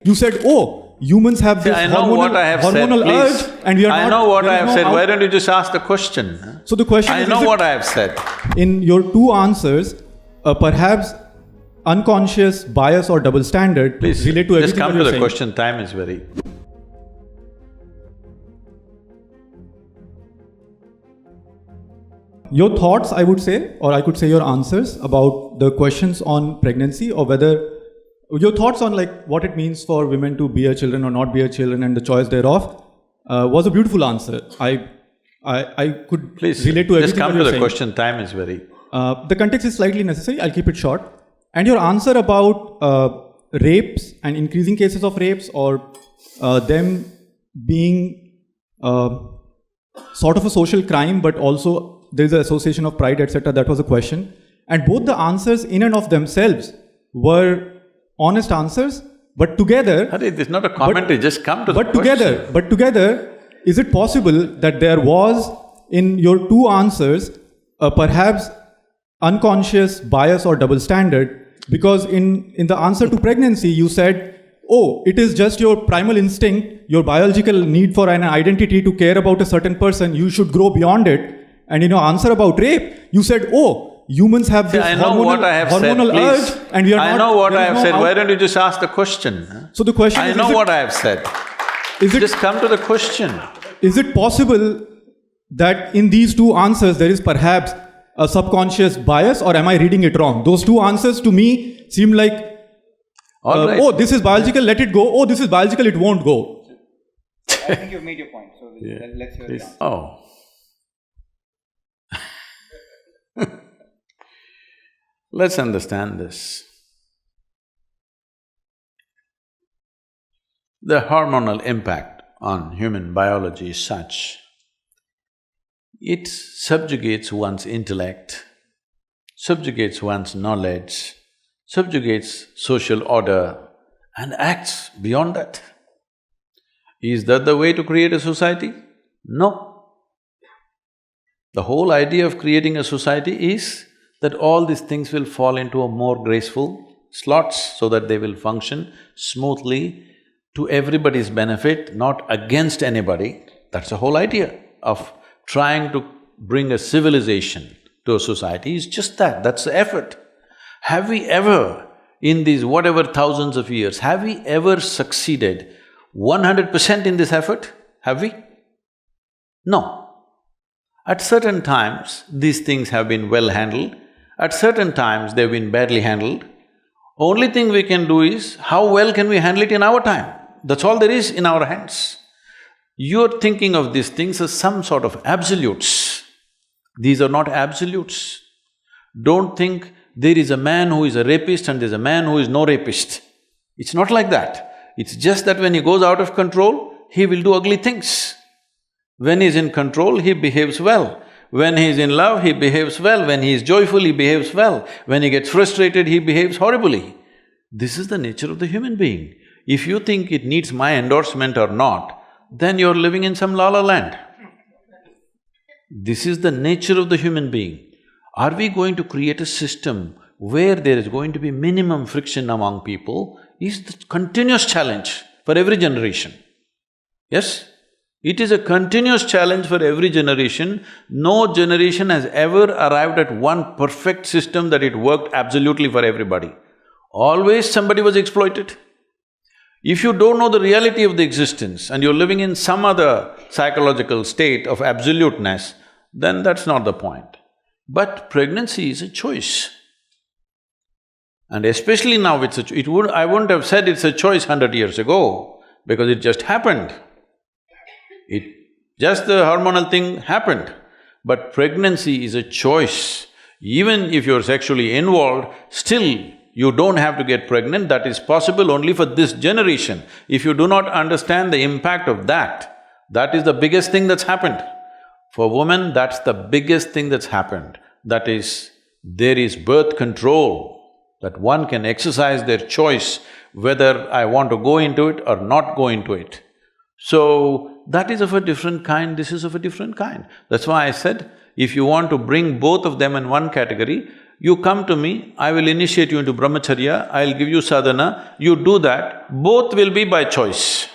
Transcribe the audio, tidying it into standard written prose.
You said, oh, humans have this I know what I have said, hormonal please. urge and we are not… I know what I have said, out. why don't you just ask the question? So the question I is… know is what I have said. in your two answers, perhaps unconscious bias or double standard Please, relate to just everything come that to you're the saying. question, time is very… Your thoughts, I would say, or I could say your answers about the questions on pregnancy, or whether… your thoughts on like what it means for women to bear children or not bear children and the choice thereof, was a beautiful answer. I could Please, relate to everything just come that to you're the saying. question, time is very… The context is slightly necessary, I'll keep it short. And your answer about rapes and increasing cases of rapes, or them being sort of a social crime, but also there's an association of pride, etc., that was a question. And both the answers in and of themselves were honest answers, but together… Hare, this is not a commentary, just come to the question. But together, is it possible that there was, in your two answers, perhaps unconscious bias or double standard? Because in the answer to pregnancy, you said, oh, it is just your primal instinct, your biological need for an identity to care about a certain person, you should grow beyond it. And in your answer about rape, you said, oh, humans have this hormonal urge and we are not… I know what I have said, why don't you just ask the question? So the question is… I know what I have said. Just come to the question. Is it possible that in these two answers there is perhaps a subconscious bias, or am I reading it wrong? Those two answers to me seem like, All right. oh, this is biological, let it go. Oh, this is biological, it won't go. I think you've made your point, so let's hear the answer. Oh. Let's understand this. The hormonal impact on human biology is such, it subjugates one's intellect, subjugates one's knowledge, subjugates social order and acts beyond that. Is that the way to create a society? No. The whole idea of creating a society is that all these things will fall into a more graceful slots so that they will function smoothly to everybody's benefit, not against anybody. That's the whole idea of trying to bring a civilization to a society, is just that, that's the effort. Have we ever, in these whatever thousands of years, have we ever succeeded 100% in this effort? Have we? No. At certain times, these things have been well handled, at certain times they've been badly handled. Only thing we can do is, how well can we handle it in our time? That's all there is in our hands. You're thinking of these things as some sort of absolutes. These are not absolutes. Don't think there is a man who is a rapist and there's a man who is no rapist. It's not like that. It's just that when he goes out of control, he will do ugly things. When he's in control, he behaves well. When he's in love, he behaves well. When he's joyful, he behaves well. When he gets frustrated, he behaves horribly. This is the nature of the human being. If you think it needs my endorsement or not, then you're living in some la-la land. This is the nature of the human being. Are we going to create a system where there is going to be minimum friction among people is the continuous challenge for every generation. Yes? It is a continuous challenge for every generation. No generation has ever arrived at one perfect system that it worked absolutely for everybody. Always somebody was exploited. If you don't know the reality of the existence and you're living in some other psychological state of absoluteness, then that's not the point. But pregnancy is a choice. And especially now it's I wouldn't have said it's a choice 100 years ago, because it just happened. Just the hormonal thing happened. But pregnancy is a choice. Even if you're sexually involved, still you don't have to get pregnant, that is possible only for this generation. If you do not understand the impact of that, that is the biggest thing that's happened. For women, that's the biggest thing that's happened. That is, there is birth control, that one can exercise their choice whether I want to go into it or not go into it. So, that is of a different kind, this is of a different kind. That's why I said, if you want to bring both of them in one category, You come to me, I will initiate you into brahmacharya, I'll give you sadhana, you do that, both will be by choice.